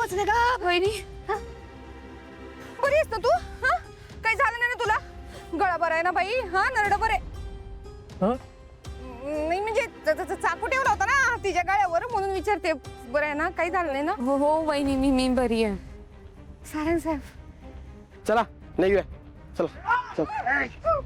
वाचले का वहिनी? बरी आहेस ना तू? हा काही झालं नाही ना तुला? गळा बरा आहे ना बाई? हा नरड बरे? नाही म्हणजे चाकू ठेवला होता ना तिच्या गळ्यावर म्हणून विचारते. बरं आहे ना? काही झालं नाही ना? हो हो वहिनी, मी बरी आहे. सारंग साहेब चला निघूया. चला चला.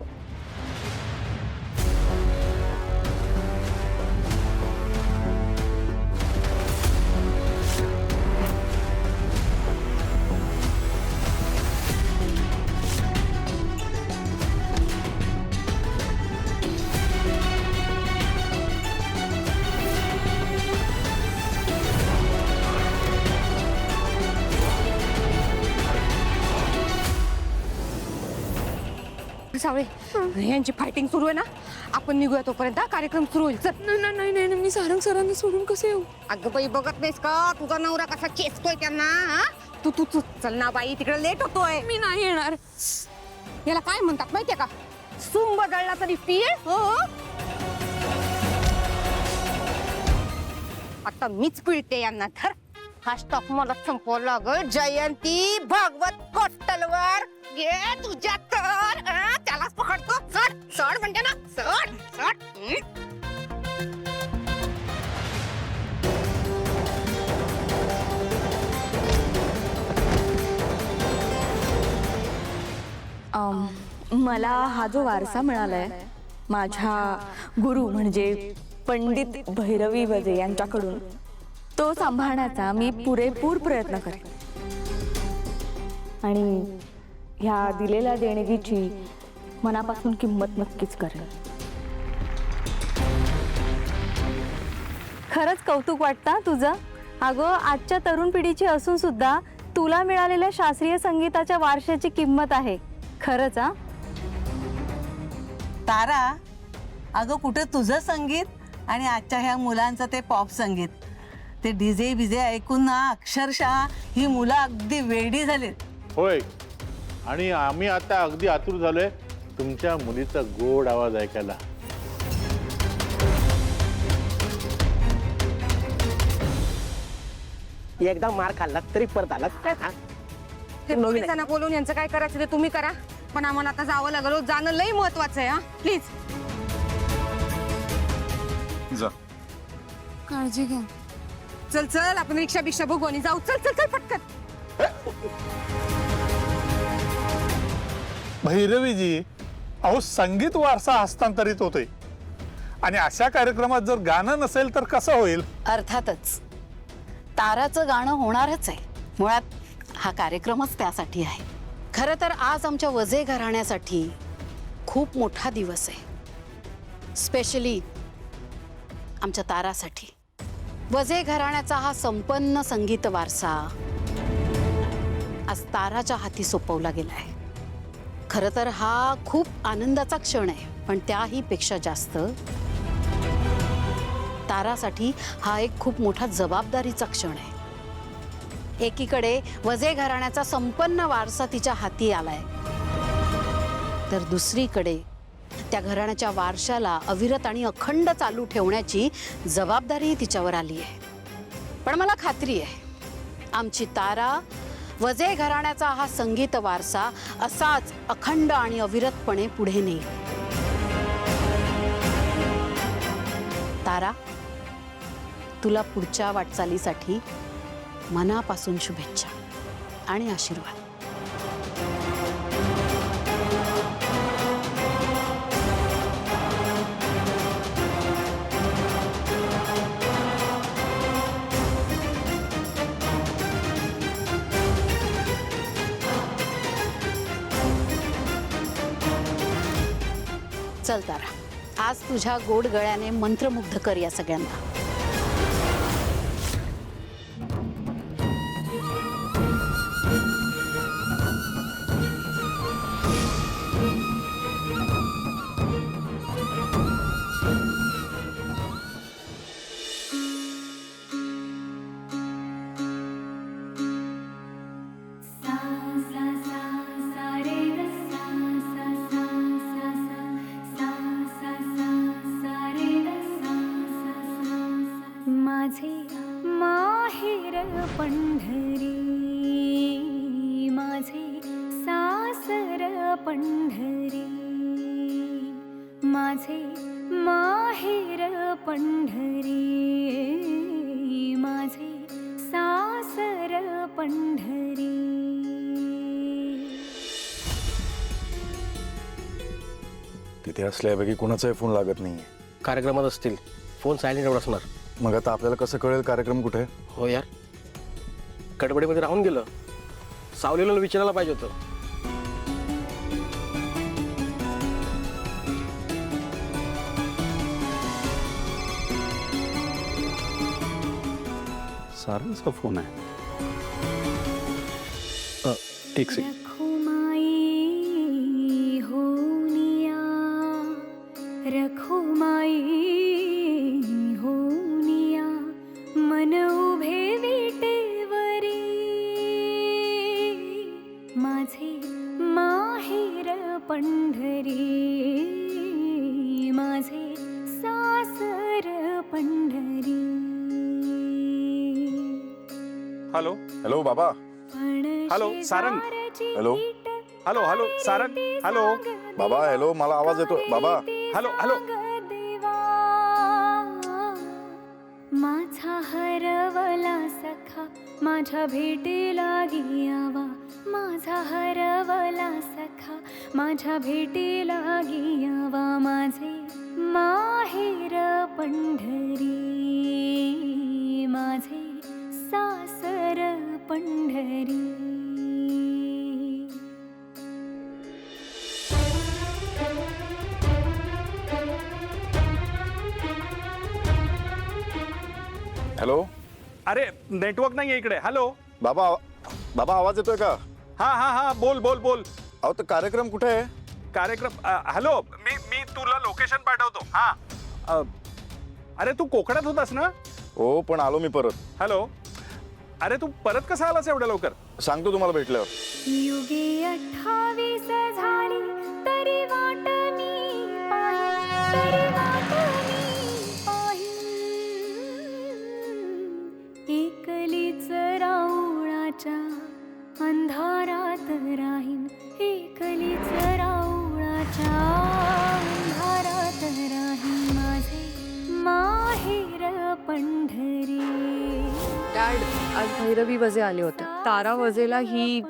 सावळे यांची फायटिंग सुरू आहे ना, आपण निघूया तोपर्यंत. कार्यक्रम सुरू होईल. चल. नाही, मी सारंग सरांना सोडून कसे येऊ? अगं बाई बघत नाहीस का तुझा नवरा कसा चेचतोय त्यांना? हा? तू चल ना बाई, तिकडे लेट होतोय. मी नाही येणार. याला काय म्हणतात माहितीये का? सुंब जळला तरी पिये. हो आता मीच पिळते यांना. धर हा स्टॉक मला संपवला लागल. जयंती भागवत कोस्टलवर घे तुझ्या तर. त्यालाच पकडतो. चढ म्हणते ना. चढ. मला हा जो वारसा मिळालाय माझ्या गुरु म्हणजे पंडित भैरवी वजे यांच्याकडून, तो सांभाळण्याचा मी पुरेपूर प्रयत्न करेन आणि ह्या दिलेल्या देणगीची मनापासून किंमत नक्कीच करेन. खरंच कौतुक वाटतं तुझं. अगं आजच्या तरुण पिढीची असून सुद्धा तुला मिळालेल्या शास्त्रीय संगीताच्या वारशाची किंमत आहे. खरंच हा. तारा, अगं कुठे तुझं संगीत आणि आजच्या ह्या मुलांचं ते पॉप संगीत. ते डीजे बिजे ऐकून ना अक्षरशः ही मुलं अगदी वेडी झालीत. होय, आणि आम्ही आता अगदी आतुर झालोय तुमच्या मुलीचा गोड आवाज ऐकायला. एकदा मार खाल्ला तरी परत आला. ते पोलिसांना बोलून यांचं काय करायचं ते तुम्ही करा, पण आम्हाला आता जावं लागलो. जाणं लई महत्वाचं आहे. हा प्लीज जा. काळजी घ्या. चल आपण रिक्षा बिक्षा बघू आणि जाऊ. चल पटकन. भैरवीजी, अहो संगीत वारसा हस्तांतरित होतोय आणि अशा कार्यक्रमात जर गाणं नसेल तर कसं होईल? अर्थातच ताराचं गाणं होणारच आहे. मुळात हा कार्यक्रमच त्यासाठी आहे. खरं तर आज आमच्या वजे घराण्यासाठी खूप मोठा दिवस आहे, स्पेशली आमच्या तारासाठी. वजे घराण्याचा हा संपन्न संगीत वारसा आज ताराच्या हाती सोपवला गेला आहे. खरं तर हा खूप आनंदाचा क्षण आहे, पण त्याही पेक्षा जास्त तारासाठी हा एक खूप मोठा जबाबदारीचा क्षण आहे. एकीकडे वजे घराण्याचा संपन्न वारसा तिच्या हाती आलाय, तर दुसरीकडे त्या घराण्याच्या वारशाला अविरत आणि अखंड चालू ठेवण्याची जबाबदारी तिच्यावर आली आहे. पण मला खात्री आहे आमची तारा वजे घराण्याचा हा संगीत वारसा असाच अखंड आणि अविरतपणे पुढे नेईल. तारा, तुला पुढच्या वाटचालीसाठी मनापासून शुभेच्छा आणि आशीर्वाद. चल तारा, आज तुझ्या गोड गळ्याने मंत्रमुग्ध कर या सगळ्यांना. माझे माहेर पंढरी पंढरी माझे माहेर पंढरी माझे सासर पंढरी. तिथे असल्यापैकी कोणाचाही फोन लागत नाहीये. कार्यक्रमात असतील, फोन सायलेंटवर असणार. मग आता आपल्याला कसं कळेल कार्यक्रम कुठे आहे? हो यार, गडबडीमध्ये राहून गेलं. सावलीला विचारायला पाहिजे होतं. सारंगचा फोन आहे. एक सेकंड. रखुमाई होनिया रखुमाई होनिया मन उभे विटेवरी माझे माहेर पंढरी माझे सासर पंढरी. हॅलो हॅलो बाबा. Hello Sarang. Hello hello hello Sarang. Hello बाबा. हॅलो मला आवाज येतो बाबा. Hello hello. माझा हरवला सखा माझ्या भेटीला गियावा माझा हरवला सखा माझ्या भेटीला गियावा माझे माहेर पंढरी माझे सासर पंढरी. हॅलो अरे नेटवर्क नाहीये इकडे. हॅलो बाबा. बाबा आवाज येतोय का? हा हा हा बोल बोल बोल. अहो तर कार्यक्रम कुठे आहे? कार्यक्रम हॅलो मी मी तुला लोकेशन पाठवतो. हा अरे तू कोकणात होतास ना? हो पण आलो मी परत. हॅलो अरे तू परत कसा आलास एवढ्या लवकर? सांगतो तुम्हाला भेटल्यावर. युगे 28 झाली तरी वाट मी पाहीन तरी वाट मी पाहीन एकलीच राऊळाच्या अंधारात राहीन एकलीच राऊळाच्या अंधारात राहीन माझे माहेर पंढरी. डॅड आज भैरवी वजे आले होते. तारा वजेला ही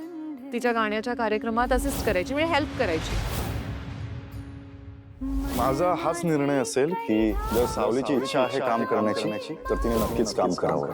तिच्या गाण्याच्या कार्यक्रमात असिस्ट करायची म्हणजे हेल्प करायची. माझा हाच निर्णय असेल की जर सावलीची इच्छा आहे काम करण्याची तर तिने नक्कीच काम करावं.